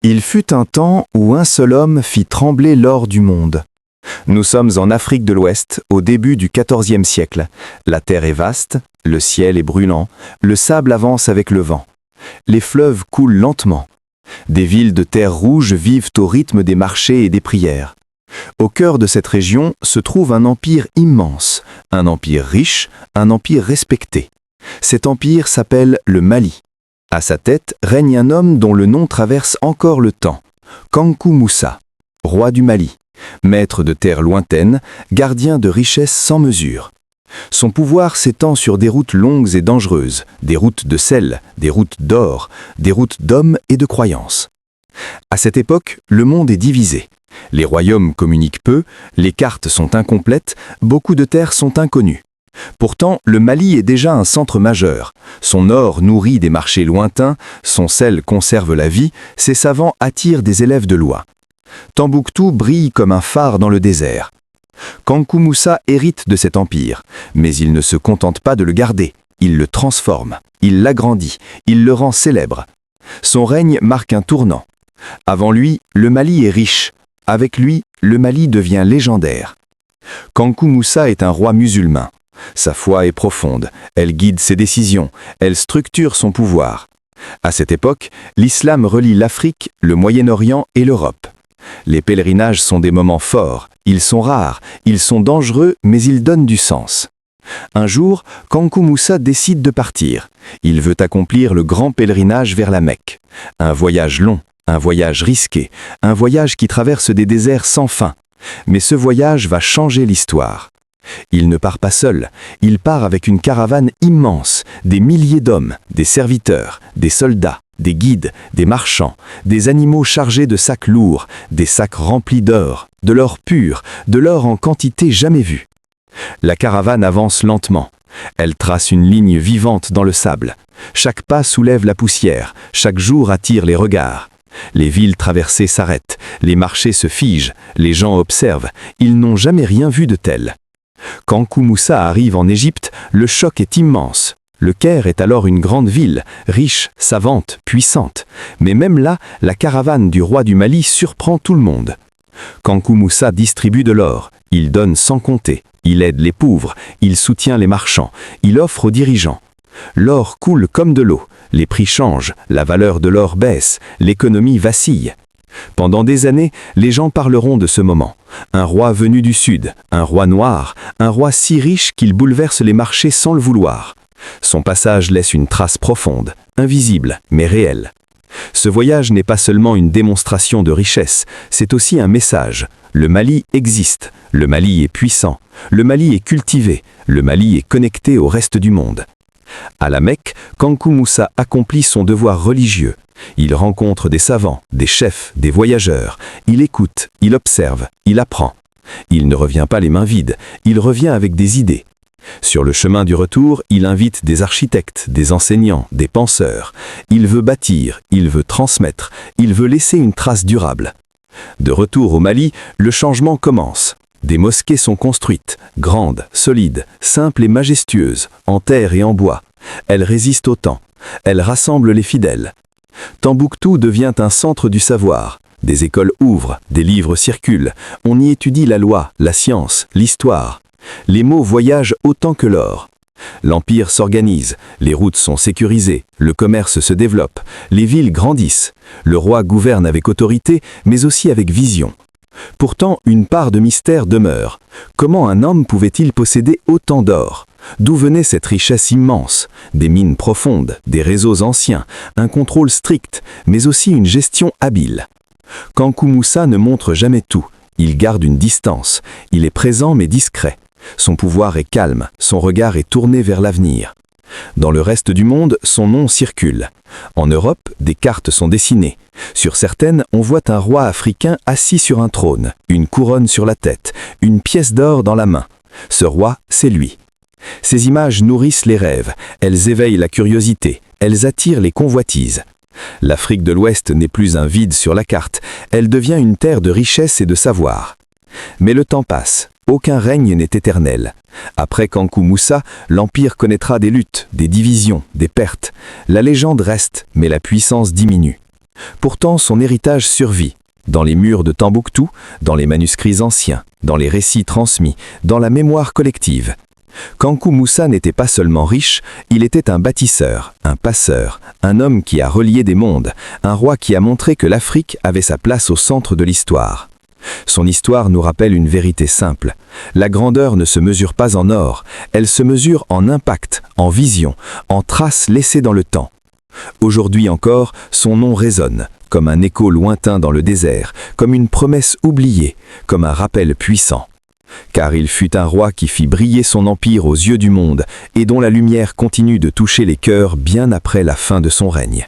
Il fut un temps où un seul homme fit trembler l'or du monde. Nous sommes en Afrique de l'Ouest, au début du XIVe siècle. La terre est vaste, le ciel est brûlant, le sable avance avec le vent. Les fleuves coulent lentement. Des villes de terre rouge vivent au rythme des marchés et des prières. Au cœur de cette région se trouve un empire immense, un empire riche, un empire respecté. Cet empire s'appelle le Mali. À sa tête règne un homme dont le nom traverse encore le temps, Kankou Moussa, roi du Mali, maître de terres lointaines, gardien de richesses sans mesure. Son pouvoir s'étend sur des routes longues et dangereuses, des routes de sel, des routes d'or, des routes d'hommes et de croyances. À cette époque, le monde est divisé. Les royaumes communiquent peu, les cartes sont incomplètes, beaucoup de terres sont inconnues. Pourtant, le Mali est déjà un centre majeur. Son or nourrit des marchés lointains, son sel conserve la vie, ses savants attirent des élèves de loi. Tombouctou brille comme un phare dans le désert. Kankou Moussa hérite de cet empire, mais il ne se contente pas de le garder. Il le transforme, il l'agrandit, il le rend célèbre. Son règne marque un tournant. Avant lui, le Mali est riche. Avec lui, le Mali devient légendaire. Kankou Moussa est un roi musulman. Sa foi est profonde, elle guide ses décisions, elle structure son pouvoir. À cette époque, l'islam relie l'Afrique, le Moyen-Orient et l'Europe. Les pèlerinages sont des moments forts, ils sont rares, ils sont dangereux, mais ils donnent du sens. Un jour, Kankou Moussa décide de partir. Il veut accomplir le grand pèlerinage vers la Mecque. Un voyage long, un voyage risqué, un voyage qui traverse des déserts sans fin. Mais ce voyage va changer l'histoire. Il ne part pas seul, il part avec une caravane immense, des milliers d'hommes, des serviteurs, des soldats, des guides, des marchands, des animaux chargés de sacs lourds, des sacs remplis d'or, de l'or pur, de l'or en quantité jamais vue. La caravane avance lentement. Elle trace une ligne vivante dans le sable. Chaque pas soulève la poussière, chaque jour attire les regards. Les villes traversées s'arrêtent, les marchés se figent, les gens observent, ils n'ont jamais rien vu de tel. Kankou Moussa arrive en Égypte, le choc est immense. Le Caire est alors une grande ville, riche, savante, puissante. Mais même là, la caravane du roi du Mali surprend tout le monde. Kankou Moussa distribue de l'or, il donne sans compter, il aide les pauvres, il soutient les marchands, il offre aux dirigeants. L'or coule comme de l'eau, les prix changent, la valeur de l'or baisse, l'économie vacille. Pendant des années, les gens parleront de ce moment. Un roi venu du sud, un roi noir, un roi si riche qu'il bouleverse les marchés sans le vouloir. Son passage laisse une trace profonde, invisible, mais réelle. Ce voyage n'est pas seulement une démonstration de richesse, c'est aussi un message. Le Mali existe, le Mali est puissant, le Mali est cultivé, le Mali est connecté au reste du monde. À la Mecque, Kankou Moussa accomplit son devoir religieux. Il rencontre des savants, des chefs, des voyageurs. Il écoute, il observe, il apprend. Il ne revient pas les mains vides, il revient avec des idées. Sur le chemin du retour, il invite des architectes, des enseignants, des penseurs. Il veut bâtir, il veut transmettre, il veut laisser une trace durable. De retour au Mali, le changement commence. Des mosquées sont construites, grandes, solides, simples et majestueuses, en terre et en bois. Elles résistent au temps. Elles rassemblent les fidèles. Tombouctou devient un centre du savoir. Des écoles ouvrent, des livres circulent. On y étudie la loi, la science, l'histoire. Les mots voyagent autant que l'or. L'empire s'organise, les routes sont sécurisées, le commerce se développe, les villes grandissent. Le roi gouverne avec autorité, mais aussi avec vision. Pourtant, une part de mystère demeure. Comment un homme pouvait-il posséder autant d'or? D'où venait cette richesse immense? Des mines profondes, des réseaux anciens, un contrôle strict, mais aussi une gestion habile. Kankou Moussa ne montre jamais tout. Il garde une distance. Il est présent mais discret. Son pouvoir est calme, son regard est tourné vers l'avenir. Dans le reste du monde, son nom circule. En Europe, des cartes sont dessinées. Sur certaines, on voit un roi africain assis sur un trône, une couronne sur la tête, une pièce d'or dans la main. Ce roi, c'est lui. Ces images nourrissent les rêves, elles éveillent la curiosité, elles attirent les convoitises. L'Afrique de l'Ouest n'est plus un vide sur la carte, elle devient une terre de richesse et de savoir. Mais le temps passe, aucun règne n'est éternel. Après Kankou Moussa, l'Empire connaîtra des luttes, des divisions, des pertes. La légende reste, mais la puissance diminue. Pourtant, son héritage survit, dans les murs de Tombouctou, dans les manuscrits anciens, dans les récits transmis, dans la mémoire collective. Kankou Moussa n'était pas seulement riche, il était un bâtisseur, un passeur, un homme qui a relié des mondes, un roi qui a montré que l'Afrique avait sa place au centre de l'histoire. Son histoire nous rappelle une vérité simple. La grandeur ne se mesure pas en or, elle se mesure en impact, en vision, en traces laissées dans le temps. Aujourd'hui encore, son nom résonne, comme un écho lointain dans le désert, comme une promesse oubliée, comme un rappel puissant. Car il fut un roi qui fit briller son empire aux yeux du monde et dont la lumière continue de toucher les cœurs bien après la fin de son règne.